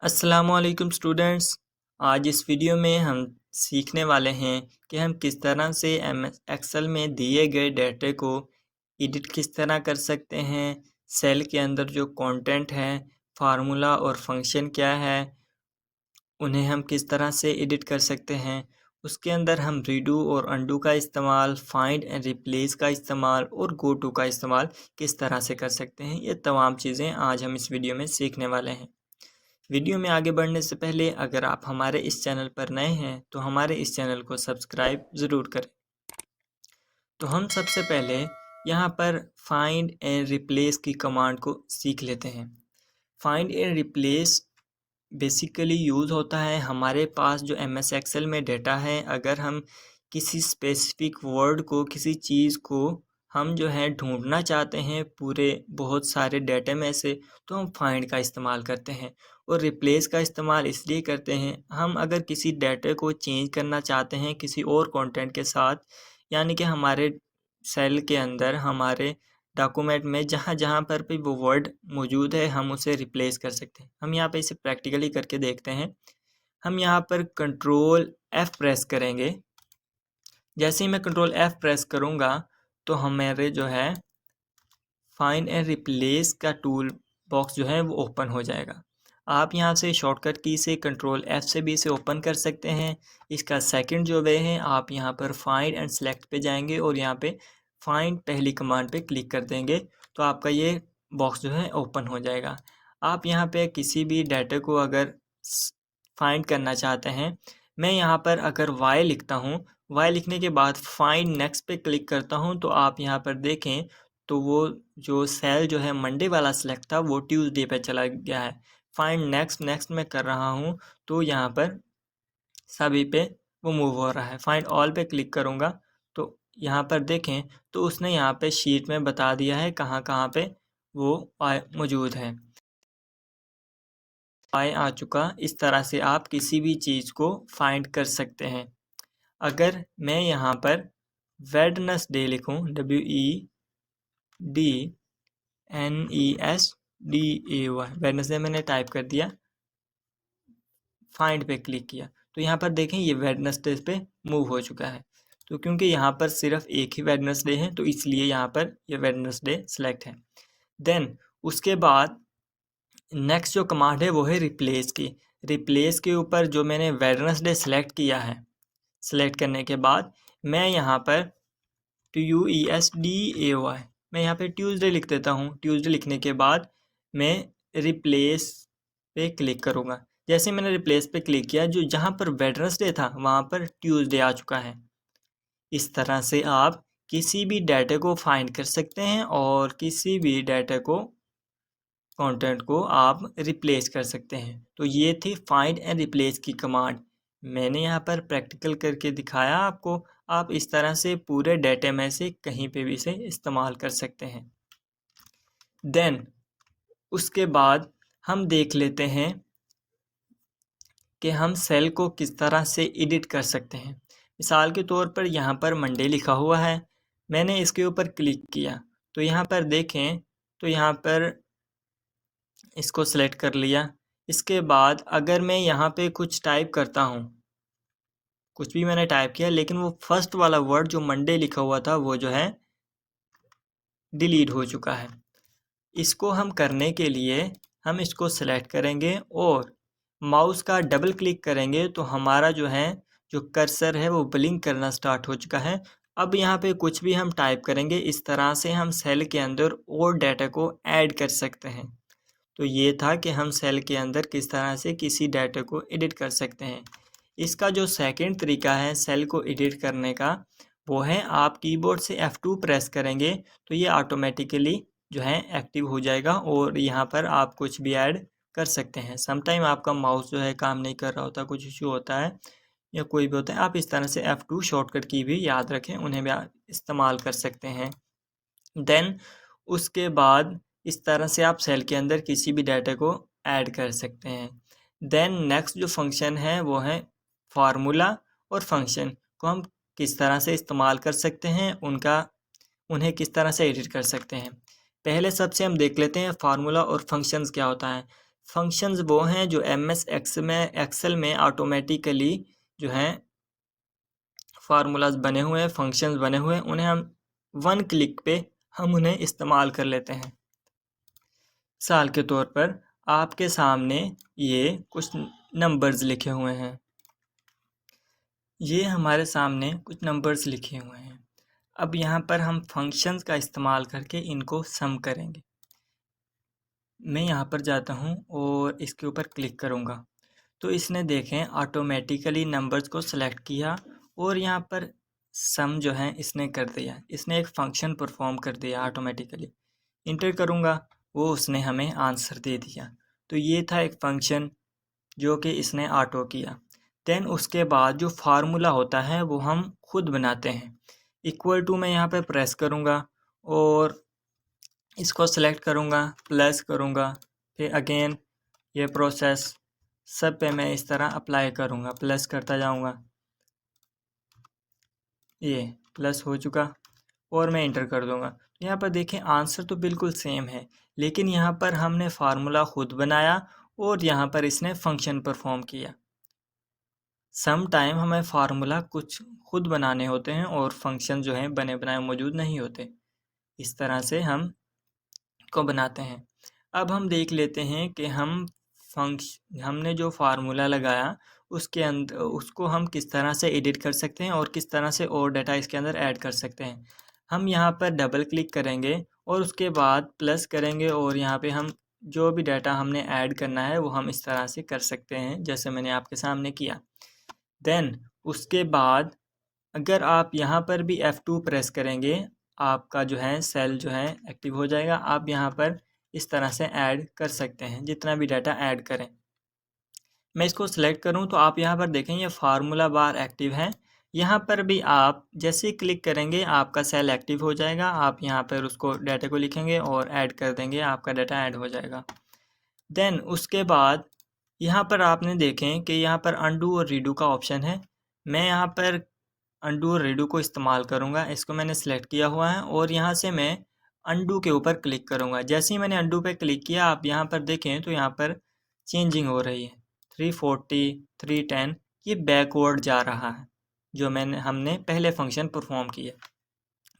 अस्सलामुअलैकुम स्टूडेंट्स। आज इस वीडियो में हम सीखने वाले हैं कि हम किस तरह से एमएस एक्सेल में दिए गए डेटे को एडिट किस तरह कर सकते हैं। सेल के अंदर जो कंटेंट है, फार्मूला और फंक्शन क्या है, उन्हें हम किस तरह से एडिट कर सकते हैं। उसके अंदर हम रीडू और अंडू का इस्तेमाल, फाइंड एंड रिप्लेस का इस्तेमाल और गो टू का इस्तेमाल किस तरह से कर सकते हैं। ये तमाम चीज़ें आज हम इस वीडियो में सीखने वाले हैं। वीडियो में आगे बढ़ने से पहले अगर आप हमारे इस चैनल पर नए हैं तो हमारे इस चैनल को सब्सक्राइब ज़रूर करें। तो हम सबसे पहले यहाँ पर फाइंड एंड रिप्लेस की कमांड को सीख लेते हैं। Find and replace basically use होता है हमारे पास जो एमएस एक्सेल में डेटा है, अगर हम किसी स्पेसिफिक वर्ड को, किसी चीज़ को हम जो है ढूंढना चाहते हैं पूरे बहुत सारे डेटे में से, तो हम फाइंड का इस्तेमाल करते हैं। और रिप्लेस का इस्तेमाल इसलिए करते हैं, हम अगर किसी डेटे को चेंज करना चाहते हैं किसी और कंटेंट के साथ, यानी कि हमारे सेल के अंदर, हमारे डॉक्यूमेंट में जहाँ जहाँ पर भी वो वर्ड मौजूद है, हम उसे रिप्लेस कर सकते हैं। हम यहाँ पे इसे प्रैक्टिकली करके देखते हैं। हम यहाँ पर कंट्रोल F प्रेस करेंगे। जैसे ही मैं कंट्रोल F प्रेस करूँगा तो हमारे जो है फाइंड एंड रिप्लेस का टूल बॉक्स जो है वो ओपन हो जाएगा। आप यहाँ से शॉर्टकट की से कंट्रोल F से भी इसे ओपन कर सकते हैं। इसका सेकंड जो वे है, आप यहाँ पर फाइंड एंड सेलेक्ट पे जाएंगे और यहाँ पे फाइंड पहली कमांड पे क्लिक कर देंगे तो आपका ये बॉक्स जो है ओपन हो जाएगा। आप यहाँ पे किसी भी डाटा को अगर फाइंड करना चाहते हैं, मैं यहाँ पर अगर Y लिखता हूँ, Y लिखने के बाद फाइंड नेक्स्ट पे क्लिक करता हूँ तो आप यहाँ पर देखें तो वो जो सेल जो है मंडे वाला सेलेक्ट था वो ट्यूसडे पे चला गया है। फाइंड नेक्स्ट नेक्स्ट में कर रहा हूँ तो यहाँ पर सभी पे वो मूव हो रहा है। फाइंड ऑल पे क्लिक करूँगा तो यहाँ पर देखें तो उसने यहाँ पे शीट में बता दिया है कहाँ कहाँ पे वो मौजूद है। आ चुका। इस तरह से आप किसी भी चीज़ को फाइंड कर सकते हैं। अगर मैं यहाँ पर वेडनेसडे लिखूँ, WEDNESDAY, वेडनेसडे मैंने टाइप कर दिया, फाइंड पे क्लिक किया तो यहाँ पर देखें ये वेडनेसडे पे मूव हो चुका है। तो क्योंकि यहाँ पर सिर्फ एक ही वेडनेसडे है तो इसलिए यहाँ पर ये वेडनेसडे सेलेक्ट है। देन उसके बाद नेक्स्ट जो कमांड है वो है रिप्लेस की। रिप्लेस के ऊपर जो मैंने वेडनेसडे सेलेक्ट किया है, सेलेक्ट करने के बाद मैं यहाँ पर TUESDAY, मैं यहाँ पे ट्यूसडे लिख देता हूँ। ट्यूसडे लिखने के बाद मैं रिप्लेस पे क्लिक करूँगा। जैसे मैंने रिप्लेस पे क्लिक किया, जो जहाँ पर वेडनेसडे था वहाँ पर ट्यूसडे आ चुका है। इस तरह से आप किसी भी डाटा को फाइंड कर सकते हैं और किसी भी डाटा को, कंटेंट को आप रिप्लेस कर सकते हैं। तो ये थी फाइंड एंड रिप्लेस की कमांड। मैंने यहाँ पर प्रैक्टिकल करके दिखाया आपको। आप इस तरह से पूरे डेटा में से कहीं पे भी इसे इस्तेमाल कर सकते हैं। देन उसके बाद हम देख लेते हैं कि हम सेल को किस तरह से एडिट कर सकते हैं। मिसाल के तौर पर यहाँ पर मंडे लिखा हुआ है, मैंने इसके ऊपर क्लिक किया तो यहाँ पर देखें तो यहाँ पर इसको सेलेक्ट कर लिया। इसके बाद अगर मैं यहाँ पे कुछ टाइप करता हूँ, कुछ भी मैंने टाइप किया, लेकिन वो फर्स्ट वाला वर्ड जो मंडे लिखा हुआ था वो जो है डिलीट हो चुका है। इसको हम करने के लिए हम इसको सेलेक्ट करेंगे और माउस का डबल क्लिक करेंगे तो हमारा जो है जो कर्सर है वो ब्लिंक करना स्टार्ट हो चुका है। अब यहाँ पे कुछ भी हम टाइप करेंगे, इस तरह से हम सेल के अंदर और डाटा को ऐड कर सकते हैं। तो ये था कि हम सेल के अंदर किस तरह से किसी डाटा को एडिट कर सकते हैं। इसका जो सेकंड तरीका है सेल को एडिट करने का, वो है आप कीबोर्ड से F2 प्रेस करेंगे तो ये ऑटोमेटिकली जो है एक्टिव हो जाएगा और यहाँ पर आप कुछ भी ऐड कर सकते हैं। समटाइम आपका माउस जो है काम नहीं कर रहा होता, कुछ इशू होता है या कोई भी होता है, आप इस तरह से F2 शॉर्टकट की भी याद रखें, उन्हें भी आप इस्तेमाल कर सकते हैं। देन उसके बाद इस तरह से आप सेल के अंदर किसी भी डाटा को ऐड कर सकते हैं। देन नेक्स्ट जो फंक्शन है वो है फार्मूला और फंक्शन को हम किस तरह से इस्तेमाल कर सकते हैं, उन्हें किस तरह से एडिट कर सकते हैं। पहले सबसे हम देख लेते हैं फार्मूला और फंक्शंस क्या होता है। फंक्शंस वो हैं जो MS एक्सेल में ऑटोमेटिकली जो हैं फार्मूलाज बने हुए हैं, फंक्शंस बने हुए हैं, उन्हें हम 1 क्लिक पे हम उन्हें इस्तेमाल कर लेते हैं। मिसाल के तौर पर आपके सामने ये कुछ नंबर्स लिखे हुए हैं, ये हमारे सामने कुछ नंबर्स लिखे हुए हैं। अब यहाँ पर हम फंक्शंस का इस्तेमाल करके इनको सम करेंगे। मैं यहाँ पर जाता हूँ और इसके ऊपर क्लिक करूँगा तो इसने देखें ऑटोमेटिकली नंबर्स को सेलेक्ट किया और यहाँ पर सम जो है इसने कर दिया, इसने एक फंक्शन परफॉर्म कर दिया ऑटोमेटिकली। इंटर करूँगा, वो उसने हमें आंसर दे दिया। तो ये था एक फंक्शन जो कि इसने ऑटो किया। देन उसके बाद जो फार्मूला होता है वो हम खुद बनाते हैं। इक्वल टू मैं यहाँ पे प्रेस करूँगा और इसको सेलेक्ट करूँगा, प्लस करूँगा, फिर अगेन ये प्रोसेस सब पे मैं इस तरह अप्लाई करूँगा, प्लस करता जाऊँगा। ये प्लस हो चुका और मैं इंटर कर दूँगा। यहाँ पर देखें आंसर तो बिल्कुल सेम है, लेकिन यहाँ पर हमने फार्मूला खुद बनाया और यहाँ पर इसने फंक्शन परफॉर्म किया। सम टाइम हमें फार्मूला कुछ खुद बनाने होते हैं और फंक्शन जो हैं बने बनाए मौजूद नहीं होते। इस तरह से हम को बनाते हैं। अब हम देख लेते हैं कि हमने जो फार्मूला लगाया उसके अंदर उसको हम किस तरह से एडिट कर सकते हैं और किस तरह से और डाटा इसके अंदर ऐड कर सकते हैं। हम यहाँ पर डबल क्लिक करेंगे और उसके बाद प्लस करेंगे और यहाँ पे हम जो भी डाटा हमने ऐड करना है वो हम इस तरह से कर सकते हैं जैसे मैंने आपके सामने किया। देन उसके बाद अगर आप यहाँ पर भी F2 प्रेस करेंगे, आपका जो है सेल जो है एक्टिव हो जाएगा। आप यहाँ पर इस तरह से ऐड कर सकते हैं, जितना भी डाटा ऐड करें। मैं इसको सिलेक्ट करूँ तो आप यहाँ पर देखें ये फार्मूला बार एक्टिव है। यहाँ पर भी आप जैसे ही क्लिक करेंगे आपका सेल एक्टिव हो जाएगा। आप यहाँ पर उसको डाटा को लिखेंगे और ऐड कर देंगे, आपका डाटा ऐड हो जाएगा। देन उसके बाद यहाँ पर आपने देखें कि यहाँ पर अंडू और रीडू का ऑप्शन है। मैं यहाँ पर अंडू और रीडू को इस्तेमाल करूँगा। इसको मैंने सेलेक्ट किया हुआ है और यहाँ से मैं अंडू के ऊपर क्लिक करूँगा। जैसे ही मैंने अंडू पे क्लिक किया आप यहाँ पर देखें तो यहाँ पर चेंजिंग हो रही है। 340, 310 ये बैकवर्ड जा रहा है जो हमने पहले फंक्शन परफॉर्म किया।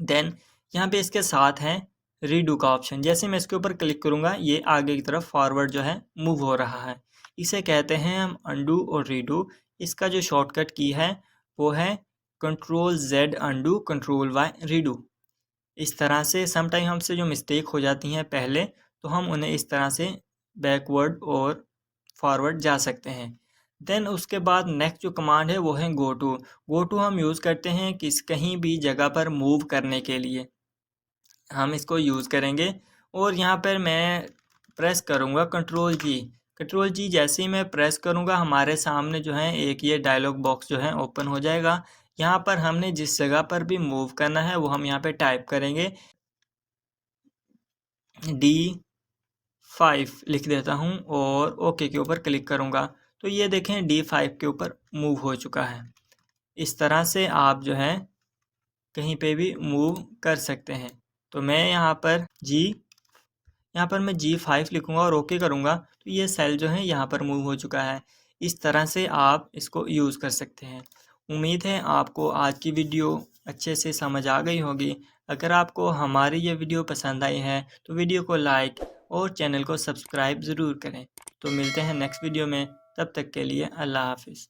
देन यहाँ पे इसके साथ है रीडू का ऑप्शन। जैसे मैं इसके ऊपर क्लिक करूँगा ये आगे की तरफ फॉरवर्ड जो है मूव हो रहा है। इसे कहते हैं हम अंडू और रीडू। इसका जो शॉर्टकट की है वो है Ctrl+Z अंडू, Ctrl+Y रीडू। इस तरह से समटाइम हमसे जो मिस्टेक हो जाती हैं पहले तो हम उन्हें इस तरह से बैकवर्ड और फॉरवर्ड जा सकते हैं। देन उसके बाद नेक्स्ट जो कमांड है वो है गो टू हम यूज़ करते हैं कहीं भी जगह पर मूव करने के लिए हम इसको यूज़ करेंगे। और यहाँ पर मैं प्रेस करूँगा Ctrl+G जैसे ही मैं प्रेस करूँगा हमारे सामने जो है एक ये डायलॉग बॉक्स जो है ओपन हो जाएगा। यहाँ पर हमने जिस जगह पर भी मूव करना है वो हम यहाँ पे टाइप करेंगे। D5 लिख देता हूँ और ओके के ऊपर क्लिक करूँगा तो ये देखें D5 के ऊपर मूव हो चुका है। इस तरह से आप जो है कहीं पे भी मूव कर सकते हैं। तो मैं यहाँ पर मैं G5 लिखूँगा और ओके करूँगा तो ये सेल जो है यहाँ पर मूव हो चुका है। इस तरह से आप इसको यूज़ कर सकते हैं। उम्मीद है आपको आज की वीडियो अच्छे से समझ आ गई होगी। अगर आपको हमारी ये वीडियो पसंद आई है तो वीडियो को लाइक और चैनल को सब्सक्राइब ज़रूर करें। तो मिलते हैं नेक्स्ट वीडियो में, तब तक के लिए अल्लाह हाफिज़।